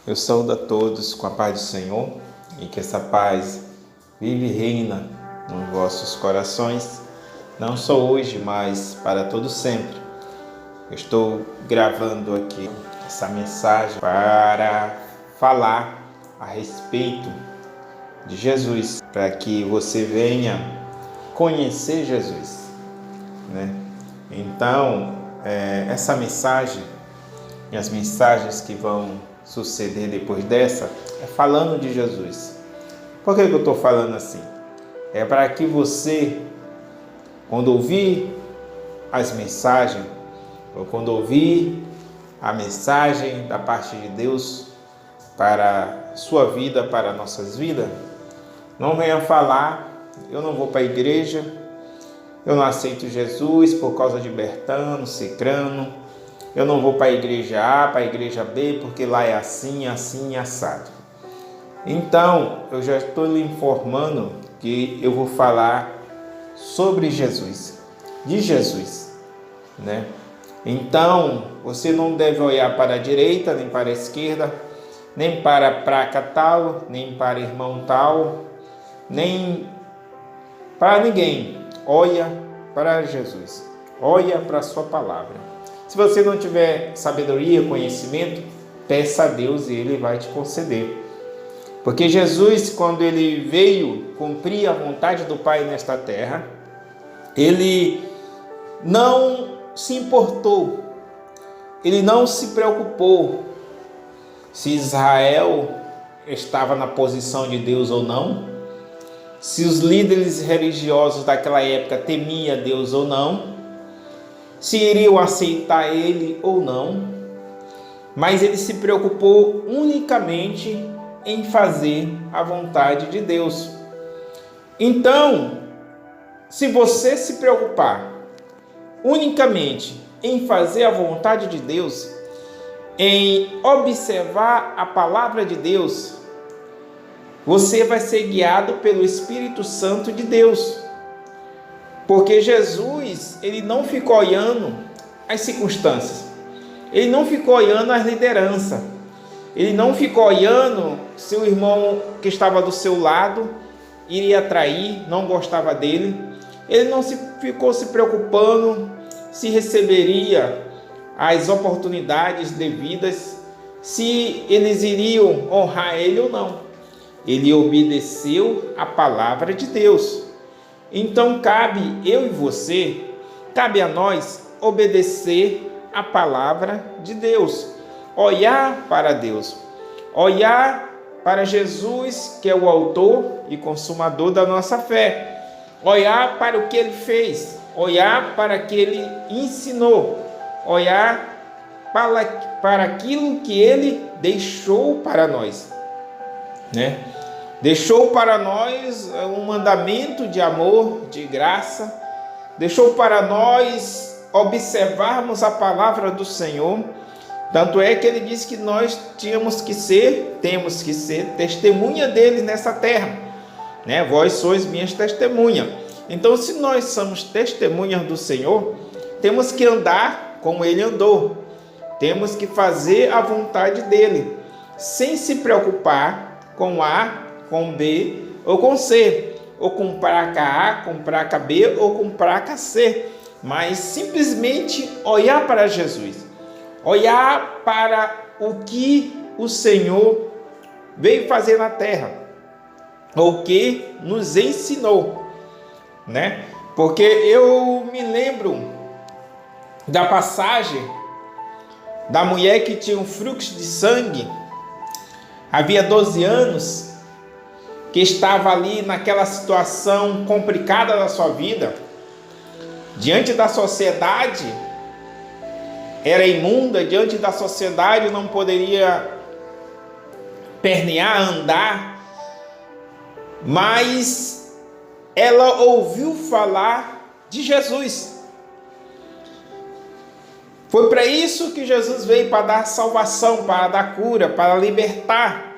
Eu saúdo a todos com a paz do Senhor e que essa paz vive e reina nos vossos corações, não só hoje, mas para todo sempre. Eu estou gravando aqui essa mensagem para falar a respeito de Jesus, para que você venha conhecer Jesus, né? Então, essa mensagem e as mensagens que vão suceder depois dessa é falando de Jesus. Por que eu estou falando assim? É para que você, quando ouvir as mensagens, ou quando ouvir a mensagem da parte de Deus para a sua vida, para nossas vidas, não venha falar: eu não vou para a igreja, eu não aceito Jesus por causa de Bertano, Cicrano, eu não vou para a igreja A, para a igreja B, porque lá é assim, assim, assado. Então, eu já estou lhe informando que eu vou falar sobre Jesus, de Jesus, né? Então, você não deve olhar para a direita, nem para a esquerda, nem para a placa tal, nem para irmão tal, nem para ninguém. Olha para Jesus, olha para a sua palavra. Se você não tiver sabedoria, conhecimento, peça a Deus e Ele vai te conceder. Porque Jesus, quando Ele veio cumprir a vontade do Pai nesta terra, Ele não se importou, Ele não se preocupou se Israel estava na posição de Deus ou não, se os líderes religiosos daquela época temiam Deus ou não, se iriam aceitar ele ou não, mas ele se preocupou unicamente em fazer a vontade de Deus. Então, se você se preocupar unicamente em fazer a vontade de Deus, em observar a palavra de Deus, você vai ser guiado pelo Espírito Santo de Deus. Porque Jesus, ele não ficou olhando as circunstâncias, ele não ficou olhando as lideranças, ele não ficou olhando se o irmão que estava do seu lado iria trair, não gostava dele, ele não ficou se preocupando se receberia as oportunidades devidas, se eles iriam honrar ele ou não. Ele obedeceu a palavra de Deus. Então cabe eu e você, cabe a nós obedecer a palavra de Deus, olhar para Deus, olhar para Jesus, que é o autor e consumador da nossa fé, olhar para o que ele fez, olhar para o que ele ensinou, olhar para aquilo que ele deixou para nós, né? Deixou para nós um mandamento de amor, de graça. Deixou para nós observarmos a palavra do Senhor. Tanto é que ele disse que nós temos que ser testemunha dele nessa terra, né? Vós sois minhas testemunhas. Então, se nós somos testemunhas do Senhor, temos que andar como ele andou. Temos que fazer a vontade dele, sem se preocupar com A, com B ou com C, ou com placa A, com placa B ou com placa C, mas simplesmente olhar para Jesus, olhar para o que o Senhor veio fazer na terra, o que nos ensinou, né? Porque eu me lembro da passagem da mulher que tinha um fluxo de sangue, havia 12 anos, que estava ali naquela situação complicada da sua vida, diante da sociedade, era imunda, diante da sociedade não poderia pernear, andar, mas ela ouviu falar de Jesus. Foi para isso que Jesus veio, para dar salvação, para dar cura, para libertar.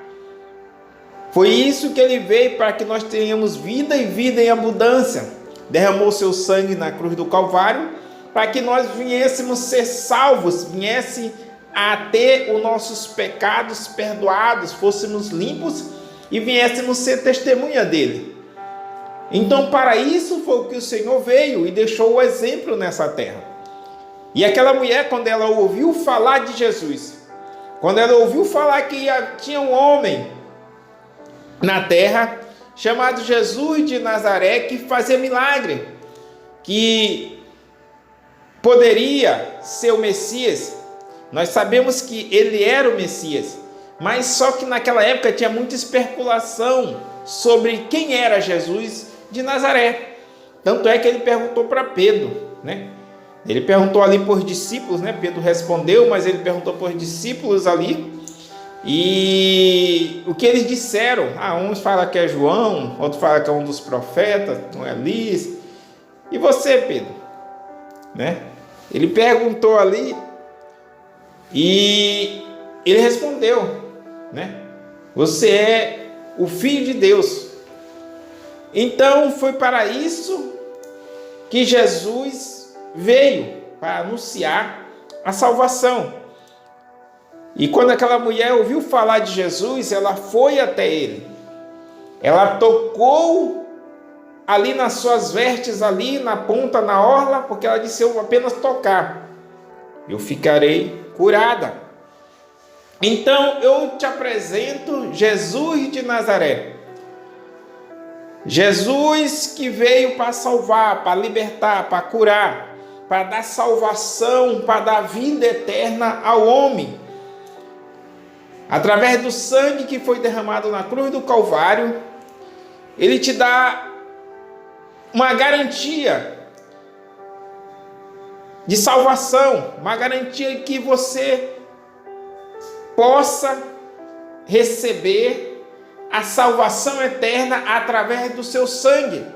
Foi isso que ele veio, para que nós tenhamos vida e vida em abundância. Derramou seu sangue na cruz do Calvário, para que nós viéssemos ser salvos, viesse a ter os nossos pecados perdoados, fôssemos limpos e viéssemos ser testemunha dele. Então, para isso foi o que o Senhor veio e deixou o exemplo nessa terra. E aquela mulher, quando ela ouviu falar de Jesus, quando ela ouviu falar que tinha um homem na terra chamado Jesus de Nazaré, que fazia milagre, que poderia ser o Messias. Nós sabemos que ele era o Messias, mas só que naquela época tinha muita especulação sobre quem era Jesus de Nazaré. Tanto é que ele perguntou para Pedro, né? Ele perguntou ali por discípulos, né? Pedro respondeu, mas ele perguntou por discípulos ali. E o que eles disseram? Uns falam que é João, outros falam que é um dos profetas, não é Elias. E você, Pedro? Né? Ele perguntou ali e ele respondeu, né? Você é o Filho de Deus. Então foi para isso que Jesus veio, para anunciar a salvação. E quando aquela mulher ouviu falar de Jesus, ela foi até ele. Ela tocou ali nas suas vestes, ali na ponta, na orla, porque ela disse: eu apenas tocar, eu ficarei curada. Então eu te apresento Jesus de Nazaré. Jesus que veio para salvar, para libertar, para curar, para dar salvação, para dar vida eterna ao homem. Através do sangue que foi derramado na cruz do Calvário, ele te dá uma garantia de salvação, uma garantia que você possa receber a salvação eterna através do seu sangue.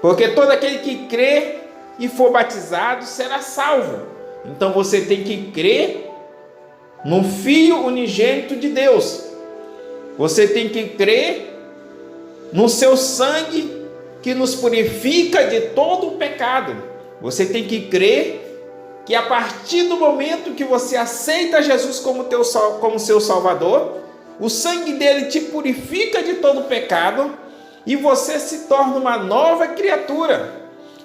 Porque todo aquele que crê e for batizado será salvo. Então você tem que crer no Filho unigênito de Deus. Você tem que crer no seu sangue que nos purifica de todo o pecado. Você tem que crer que a partir do momento que você aceita Jesus como seu Salvador, o sangue dele te purifica de todo o pecado e você se torna uma nova criatura.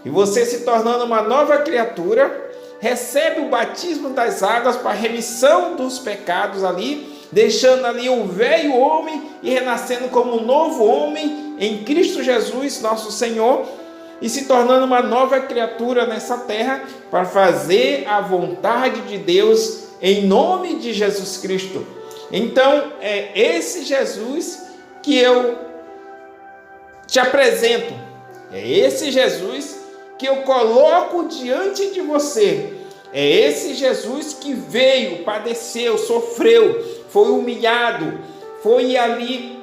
E você se tornando uma nova criatura, recebe o batismo das águas para a remissão dos pecados ali, deixando ali o velho homem e renascendo como um novo homem em Cristo Jesus, nosso Senhor, e se tornando uma nova criatura nessa terra para fazer a vontade de Deus em nome de Jesus Cristo. Então, é esse Jesus que eu te apresento, é esse Jesus que eu coloco diante de você, é esse Jesus que veio, padeceu, sofreu, foi humilhado, foi ali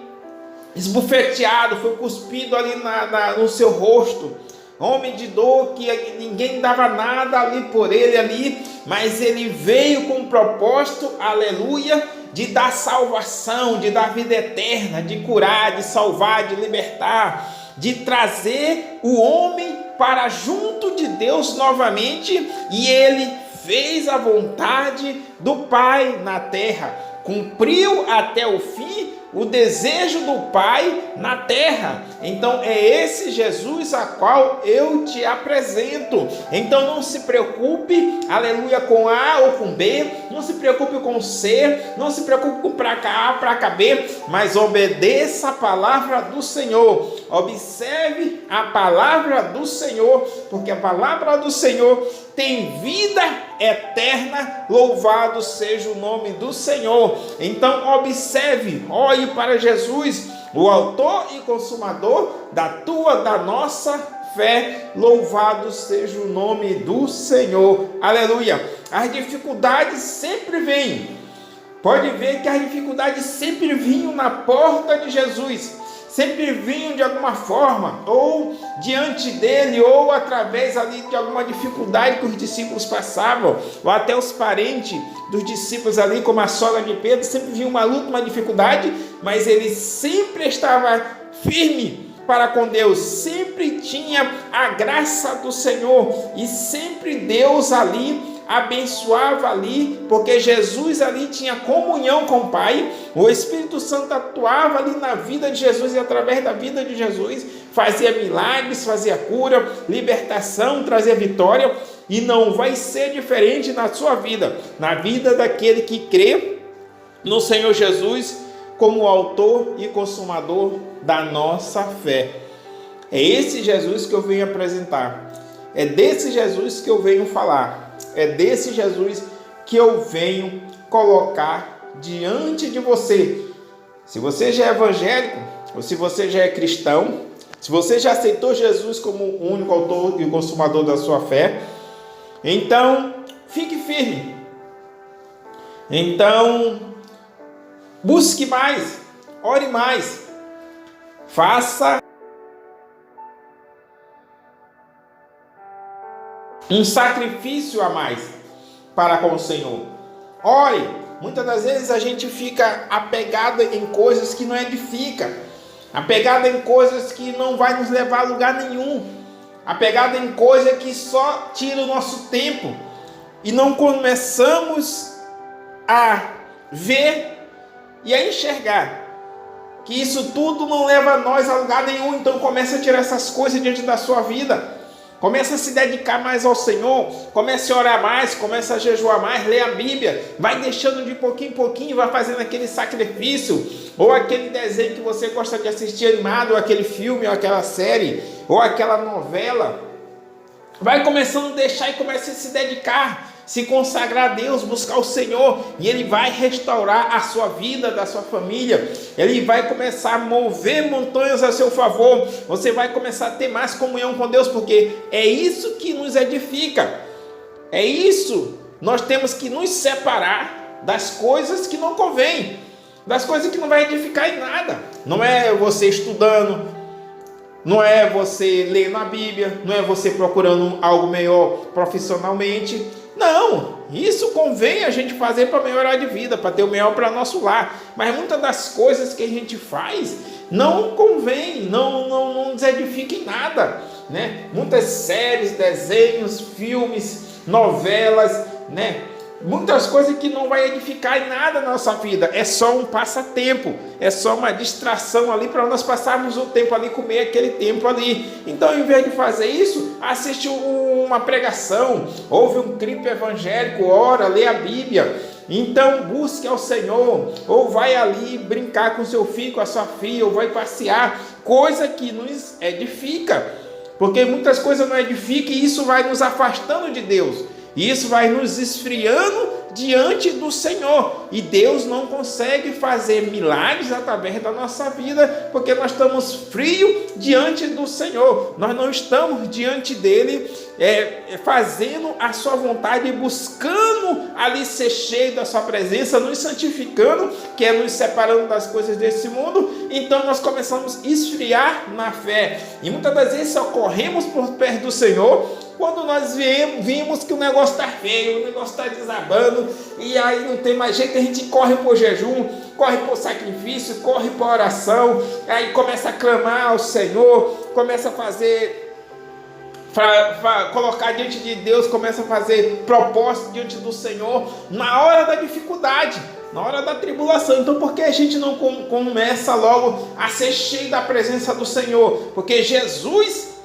esbofeteado, foi cuspido ali no seu rosto, homem de dor, que ninguém dava nada ali por ele ali, mas ele veio com um propósito, aleluia, de dar salvação, de dar vida eterna, de curar, de salvar, de libertar, de trazer o homem para junto de Deus novamente, e ele fez a vontade do Pai na terra, cumpriu até o fim o desejo do Pai na terra. Então é esse Jesus a qual eu te apresento. Então não se preocupe, aleluia, com A ou com B, não se preocupe com C, não se preocupe com para cá, para cá B, mas obedeça a palavra do Senhor, observe a palavra do Senhor, porque a palavra do Senhor tem vida eterna, louvado seja o nome do Senhor. Então observe, olhe para Jesus, o autor e consumador da nossa fé, louvado seja o nome do Senhor, aleluia. As dificuldades sempre vêm, pode ver que as dificuldades sempre vinham na porta de Jesus, sempre vinham de alguma forma, ou diante dele, ou através ali de alguma dificuldade que os discípulos passavam, ou até os parentes dos discípulos ali, como a sogra de Pedro, sempre vinha uma luta, uma dificuldade, mas ele sempre estava firme para com Deus, sempre tinha a graça do Senhor, e sempre Deus ali, abençoava ali, porque Jesus ali tinha comunhão com o Pai, o Espírito Santo atuava ali na vida de Jesus e através da vida de Jesus fazia milagres, fazia cura, libertação, trazia vitória, e não vai ser diferente na sua vida, na vida daquele que crê no Senhor Jesus como autor e consumador da nossa fé. É esse Jesus que eu venho apresentar, é desse Jesus que eu venho falar, é desse Jesus que eu venho colocar diante de você. Se você já é evangélico, ou se você já é cristão, se você já aceitou Jesus como o único autor e consumador da sua fé, então fique firme. Então busque mais, ore mais, faça um sacrifício a mais para com o Senhor. Ore. Muitas das vezes a gente fica apegado em coisas que não edificam, apegado em coisas que não vai nos levar a lugar nenhum, apegado em coisas que só tira o nosso tempo, e não começamos a ver e a enxergar que isso tudo não leva nós a lugar nenhum. Então comece a tirar essas coisas diante da sua vida. Comece a se dedicar mais ao Senhor, comece a orar mais, comece a jejuar mais, ler a Bíblia, vai deixando de pouquinho em pouquinho, vai fazendo aquele sacrifício, ou aquele desenho que você gosta de assistir animado, ou aquele filme, ou aquela série, ou aquela novela. Vai começando a deixar e comece a se dedicar, se consagrar a Deus, buscar o Senhor, e Ele vai restaurar a sua vida, da sua família. Ele vai começar a mover montanhas a seu favor. Você vai começar a ter mais comunhão com Deus, porque é isso que nos edifica. É isso. Nós temos que nos separar das coisas que não convêm, das coisas que não vai edificar em nada. Não é você estudando, não é você lendo a Bíblia, não é você procurando algo melhor profissionalmente. Não, isso convém a gente fazer para melhorar de vida, para ter o melhor para nosso lar. Mas muitas das coisas que a gente faz não convém, não nos edifica em nada, né? Muitas séries, desenhos, filmes, novelas, né? Muitas coisas que não vai edificar em nada na nossa vida, é só um passatempo, é só uma distração ali para nós passarmos o tempo ali, comer aquele tempo ali. Então, em vez de fazer isso, assiste uma pregação, ouve um clipe evangélico, ora, lê a Bíblia. Então busque ao Senhor, ou vai ali brincar com seu filho, com a sua filha, ou vai passear, coisa que nos edifica, porque muitas coisas não edificam e isso vai nos afastando de Deus. E isso vai nos esfriando diante do Senhor. E Deus não consegue fazer milagres através da nossa vida, porque nós estamos frios diante do Senhor. Nós não estamos diante dele fazendo a sua vontade, buscando ali ser cheio da sua presença, nos santificando, que é nos separando das coisas desse mundo. Então nós começamos a esfriar na fé. E muitas das vezes só corremos por perto do Senhor quando nós vimos que o negócio está feio, o negócio está desabando, e aí não tem mais jeito, a gente corre por jejum, corre por sacrifício, corre por oração, aí começa a clamar ao Senhor, começa a fazer, colocar diante de Deus, começa a fazer propósito diante do Senhor, na hora da dificuldade, na hora da tribulação. Então por que a gente não começa logo a ser cheio da presença do Senhor? Porque Jesus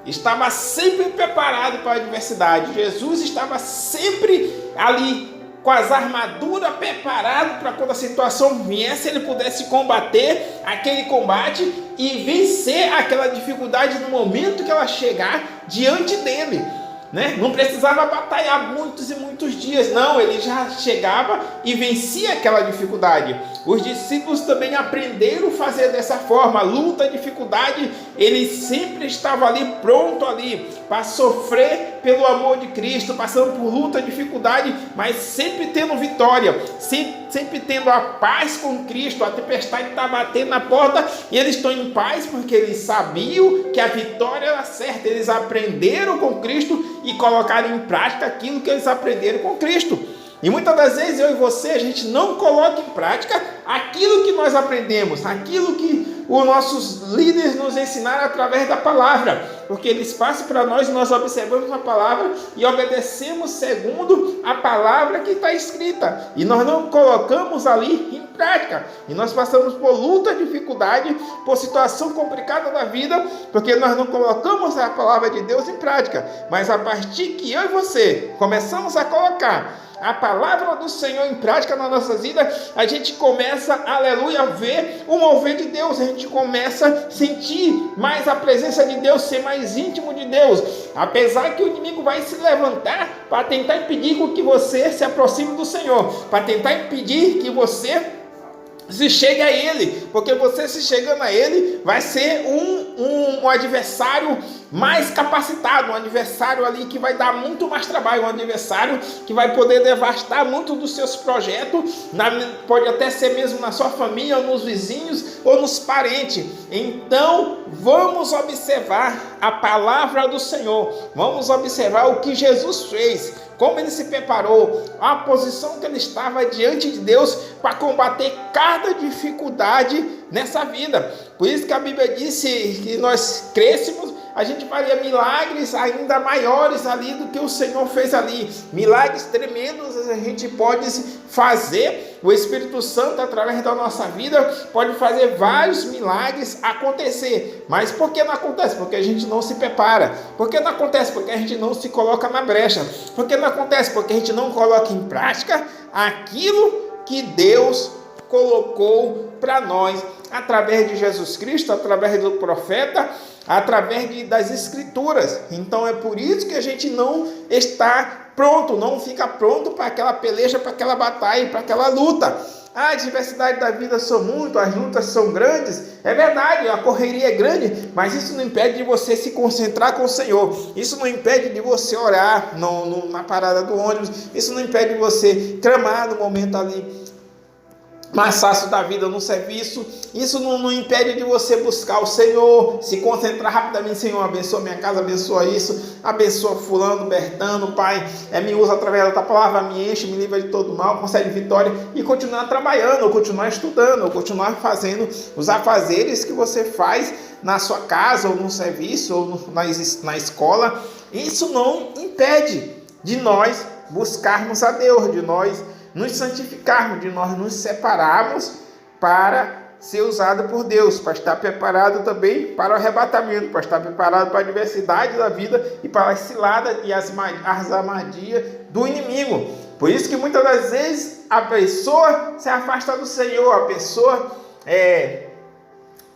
estava sempre preparado para a adversidade. Jesus estava sempre ali com as armaduras preparadas para quando a situação viesse, ele pudesse combater aquele combate e vencer aquela dificuldade no momento que ela chegar diante dele, né? Não precisava batalhar muitos e muitos dias, não, ele já chegava e vencia aquela dificuldade. Os discípulos também aprenderam a fazer dessa forma, luta, dificuldade, ele sempre estava ali, pronto ali, para sofrer pelo amor de Cristo, passando por luta, dificuldade, mas sempre tendo vitória, sempre tendo a paz com Cristo. A tempestade está batendo na porta e eles estão em paz, porque eles sabiam que a vitória era certa, eles aprenderam com Cristo e colocaram em prática aquilo que eles aprenderam com Cristo. E muitas das vezes eu e você, a gente não coloca em prática aquilo que nós aprendemos, aquilo que os nossos líderes nos ensinaram através da palavra. porque eles passam para nós, nós observamos a palavra e obedecemos segundo a palavra que está escrita, e nós não colocamos ali em prática, e nós passamos por luta, dificuldade, por situação complicada da vida, porque nós não colocamos a palavra de Deus em prática. Mas a partir que eu e você começamos a colocar a palavra do Senhor em prática nas nossas vidas, a gente começa, aleluia, a ver o mover de Deus, a gente começa a sentir mais a presença de Deus, ser mais íntimo de Deus, apesar que o inimigo vai se levantar para tentar impedir que você se aproxime do Senhor, para tentar impedir que você se chegue a Ele, porque você se chegando a Ele vai ser um adversário mais capacitado, um adversário ali que vai dar muito mais trabalho, um adversário que vai poder devastar muito dos seus projetos, pode até ser mesmo na sua família, ou nos vizinhos, ou nos parentes. Então vamos observar a palavra do Senhor, vamos observar o que Jesus fez, como ele se preparou, a posição que ele estava diante de Deus para combater cada dificuldade nessa vida. Por isso que a Bíblia disse que nós crescêssemos, a gente faria milagres ainda maiores ali do que o Senhor fez ali. Milagres tremendos a gente pode fazer. O Espírito Santo, através da nossa vida, pode fazer vários milagres acontecer. Mas por que não acontece? Porque a gente não se prepara. Por que não acontece? Porque a gente não se coloca na brecha. Por que não acontece? Porque a gente não coloca em prática aquilo que Deus colocou para nós, através de Jesus Cristo, através do profeta, através das Escrituras. Então é por isso que a gente não está pronto, não fica pronto para aquela peleja, para aquela batalha, para aquela luta. A adversidade da vida são muito, as lutas são grandes, é verdade, a correria é grande, mas isso não impede de você se concentrar com o Senhor, isso não impede de você orar na parada do ônibus, isso não impede de você clamar no momento ali mais fácil da vida no serviço. Isso não impede de você buscar o Senhor, se concentrar rapidamente. Senhor, abençoa minha casa, abençoa isso, abençoa fulano, Bertano, Pai, me usa através da tua palavra, me enche, me livra de todo mal, concede vitória, e continuar trabalhando, ou continuar estudando, ou continuar fazendo os afazeres que você faz na sua casa, ou no serviço, ou na escola. Isso não impede de nós buscarmos a Deus, de nós nos santificarmos, de nós nos separarmos para ser usado por Deus, para estar preparado também para o arrebatamento, para estar preparado para a adversidade da vida e para as ciladas e as armadilhas do inimigo. Por isso que muitas das vezes a pessoa se afasta do Senhor, a pessoa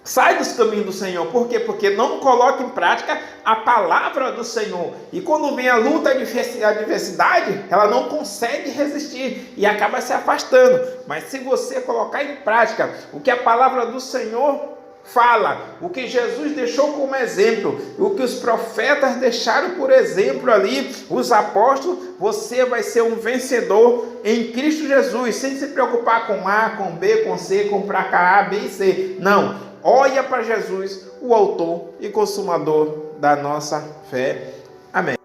sai dos caminhos do Senhor. Por quê? Porque não coloca em prática a palavra do Senhor. E quando vem a luta, a adversidade, ela não consegue resistir e acaba se afastando. Mas se você colocar em prática o que a palavra do Senhor fala, o que Jesus deixou como exemplo, o que os profetas deixaram por exemplo ali, os apóstolos, você vai ser um vencedor em Cristo Jesus, sem se preocupar com A, com B, com C, com pra cá, A, B e C. Não. Olha para Jesus, o autor e consumador da nossa fé. Amém.